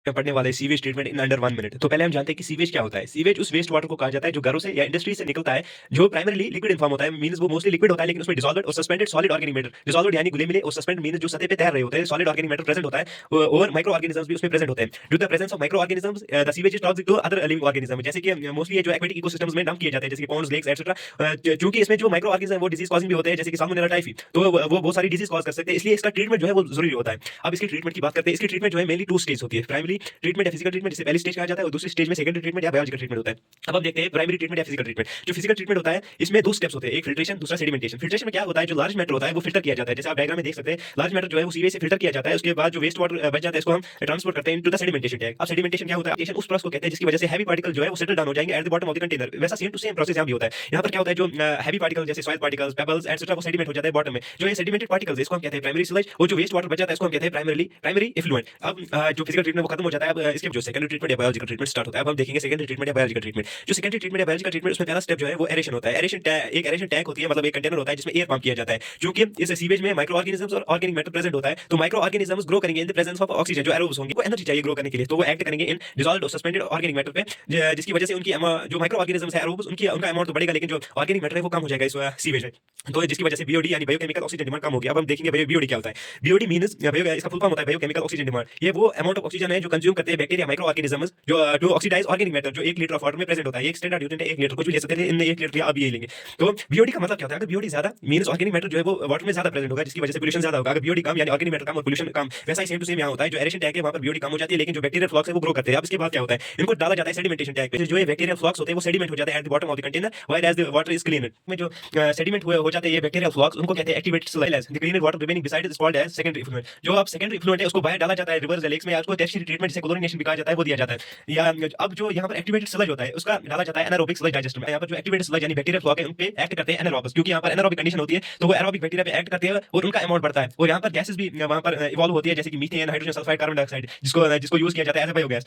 पढ़ने वाले sewage treatment in under 1 minute. तो पहले हम जानते हैं कि सीवेज क्या होता है। सीवेज उस वेस्ट वाटर को कहा जाता है जो घरों से या इंडस्ट्री से निकलता है, जो प्राइमरीली लिक्विड इन फॉर्म होता है। मींस वो मोस्टली लिक्विड होता है, लेकिन उसमें डिसॉल्वड और suspended solid organic matter, dissolved यानी घुले मिले, और सस्पेंड मींस जो सतह पे तैर रहे होते हैं, सॉलिड ऑर्गेनिक मैटर प्रेजेंट होता है, और माइक्रो ऑर्गेनिजम्स भी उसमें प्रेजेंट होते हैं। Due to the presence of micro organisms the sewage is toxic to other living organism, जैसे कि मोस्टली जो एक्वेटिक इकोसिस्टम्स में डंप किए जाते हैं, जैसे कि पॉन्ड्स, लेक्स एटसेट्रा। चूंकि इसमें जो माइक्रो ऑर्गेनिज्म वो डिजीज कॉजिंग भी होते हैं, जैसे कि साल्मोनेला टाइफी, तो वो बहुत सारी डिजीज कॉज कर सकते हैं, इसलिए इसका ट्रीटमेंट जो है वो जरूरी होता है। अब इसकी ट्रीटमेंट की बात करते हैं। इसकी ट्रीटमेंट जो है मेनली 2 स्टेज होती है। प्राइमरी ट्रीटमेंट या फिजिकल ट्रीटमेंट, जिसे पहली स्टेज कहा जाता है, और दूसरी स्टेज में सेकेंडरी ट्रीटमेंट या बायोलॉजिकल ट्रीटमेंट होता है। अब हम देखते हैं प्राइमरी ट्रीटमेंट या फिजिकल ट्रीटमेंट। जो फिजिकल ट्रीटमेंट होता है, इसमें 2 स्टेप्स होते हैं, एक फिल्ट्रेशन, दूसरा सेडिमेंटेशन। फिल्ट्रेशन में क्या होता है, जो लार्ज मैटर होता है वो फिल्टर किया जाता है, जैसे आप डायग्राम में देख सकते हैं। लार्ज मैटर जो है वो सीवेज से फिल्टर किया जाता है, उसके बाद जो वेस्ट वाटर बच जाता है इसको हम ट्रांसपोर्ट करते हैं इनटू द सेडिमेंटेशन टैंक। अब सेडिमेंटेशन क्या होता है, उस प्रोसेस को कहते हैं जिसकी वजह से हैवी पार्टिकल जो है वो सेटल डाउन हो जाएंगे eight the bottom of the container. वैसा सेम टू सेम प्रोसेस यहां भी होता है। यहां पर क्या होता है, जो हैवी पार्टिकल जैसे सॉइल पार्टिकल्स, पेबल्स एटसेट्रा वो सेडिमेंट हो जाता है बॉटम में। जो ये सेडिमेंटेड पार्टिकल्स इसको हम कहते हैं प्राइमरी स्लज, और जो वेस्ट वाटर बच जाता है इसको हम कहते हैं प्राइमरी इफ्लुएंट। अब जो फिजिकल ट्रीटमेंट वो खत्म हो जाता है। अब इसके जो सेकेंडरी ट्रीटमेंट या बायोलॉजिकल ट्रीटमेंट स्टार्ट होता है। अब हम देखेंगे सेकेंडरी ट्रीटमेंट या बायोलॉजिकल ट्रीटमेंट। जो सेकेंडरी ट्रीटमेंट या बायोलॉजिकल ट्रीटमेंट, उसमें पहला स्टेप जो है वो एरेशन होता है। एक एरेशन टैंक होती है, मतलब एक कंटेनर होता है जिसमें एयर पंप किया जाता है। क्योंकि इस सीवेज में माइक्रो ऑर्गेनिजम्स और ऑर्गेनिक मैटर प्रेजेंट होता है, तो माइक्रो ऑर्गेनिजम्स ग्रो करेंगे in the presence of oxygen. जो एरोब्स होंगे वो एनर्जी चाहिए ग्रो करने के लिए, तो वो एक्ट करेंगे इन डिसॉल्व्ड और सस्पेंडेड ऑर्गेनिक मैटर पे, जिसकी वजह से उनकी जो माइक्रो ऑर्गेनिजम्स है एरोब्स, उनका अमाउंट तो बढ़ेगा, लेकिन जो ऑर्गेनिक मैटर है वो कम हो जाएगा इस सीवेज में। तो जिसकी वजह से बीओडी यानी बायोकेमिकल ऑक्सीजन डिमांड कम होगी। अब हम देखेंगे बीओडी क्या होता है। बीओडी मींस इसका फुल फॉर्म होता है बायोकेमिकल ऑक्सीजन डिमांड। ये वो अमाउंट ऑफ ऑक्सीजन है जो कंज्यूम करते हैं बैक्टीरिया, माइक्रो ऑर्गेनिजम्स, जो टू ऑक्सीडाइज ऑर्गेनिक मैटर, जो 1 लीटर ऑफ वाटर में प्रेजेंट होता है। एक स्टैंडर्ड यूनिट है 1 लीटर, कुछ भी ले सकते हैं, इन 1 लीटर आप ये लेंगे। तो बीओडी का मतलब क्या होता है, अगर बीओडी ज्यादा मींस ऑर्गेनिक मैटर जो है वो वाटर में ज्यादा प्रेजेंट होगा, जिसकी वजह से पोल्यूशन ज्यादा होगा। अगर बीओडी कम यानी ऑर्गेनिक मैटर कम और पोल्यूशन कम। वैसा ही सेम टू सेम यहाँ होता है, जो एरेशन टैंक है वहां पर बीओडी कम हो जाती है, लेकिन जो बैक्टीरियल फ्लक्स है वो ग्रो करते हैं। अब इसके बाद क्या होता है, इनको डाला जाता है सेडिमेंटेशन टैंक पे। जो ये बैक्टीरियल फ्लक्स होते हैं वो सेडिमेंट हो जाते हैं at the bottom of the container, while as the water is cleaner. में जो सेडिमेंट हो जाते हैं ये बैक्टीरियल फ्लक्स, उनको कहते हैं activated slice. The cleaner water remaining beside is called as secondary effluent. जो अब सेकेंडरी इफ्लुएंट है उसको बाहर डाला जाता है रिवर्स लेक्स में, या उसको टर्शियरी ट्रीटमेंट जिसे क्लोरिनेशन भी कहा जाता है वो दिया जाता है। या अब जो यहाँ पर एक्टिवेटेड स्लज होता है उसका डाला जाता है एनारोबिक स्लज डाइजेस्टर में। यहाँ पर जो एक्टिवेटेड स्लज यानी बैक्टीरियल फ्लक्स है उन पे एक्ट करते हैं एनारोबिक, क्योंकि यहाँ पर एनारोबिक कंडीशन होती है, तो वो एरोबिक बैक्टीरिया पे एक्ट करते हैं और उनका अमाउंट बढ़ता है। और यहाँ पर गैसेस भी वहाँ पर इवॉल्व होती है, जैसे कि methane, hydrogen sulphide, carbon dioxide, जिसको यूज किया जाता है एज अ बायोगैस।